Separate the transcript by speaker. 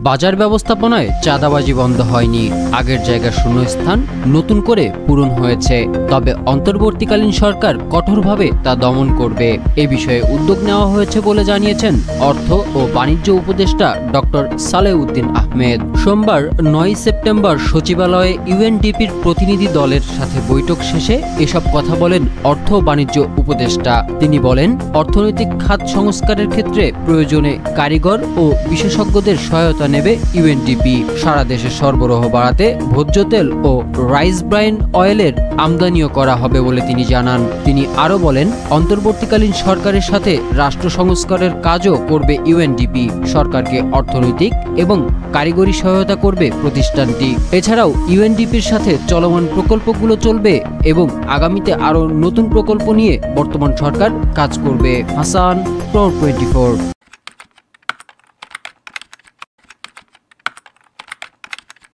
Speaker 1: বাজার ব্যবস্থাপনায় চাঁদাবাজি বন্ধ হয়নি, আগের জায়গার শূন্যস্থান নতুন করে পূরণ হয়েছে। তবে অন্তর্বর্তীকালীন সরকার কঠোরভাবে তা দমন করবে। এ বিষয়ে উদ্যোগ নেওয়া হয়েছে বলে জানিয়েছেন অর্থ ও বাণিজ্য উপদেষ্টা ডক্টর সালেউদ্দিন আহমেদ। সোমবার 9 সেপ্টেম্বর সচিবালয়ে ইউএনডিপির প্রতিনিধি দলের সাথে বৈঠক শেষে এসব কথা বলেন অর্থ ও বাণিজ্য উপদেষ্টা। তিনি বলেন, অর্থনৈতিক খাত সংস্কারের ক্ষেত্রে প্রয়োজনে কারিগর ও বিশেষজ্ঞদের সহায়তা নেবে ইউএনডিপি। সারা দেশে সরবরাহ বাড়াতে ভোজ্য তেল ও রাইস ব্রাইন অয়েলের আমদানিও করা হবে বলে তিনি জানান। তিনি আরও বলেন, অন্তর্বর্তীকালীন সরকারের সাথে রাষ্ট্র সংস্কারের কাজও করবে ইউএনডিপি। সরকারকে অর্থনৈতিক এবং কারিগরি সহায়তা করবে প্রতিষ্ঠানটি। এছাড়াও ইউএনডিপির সাথে চলমান প্রকল্পগুলো চলবে এবং আগামীতে আরও নতুন প্রকল্প নিয়ে বর্তমান সরকার কাজ করবে। হাসান, Pro 24।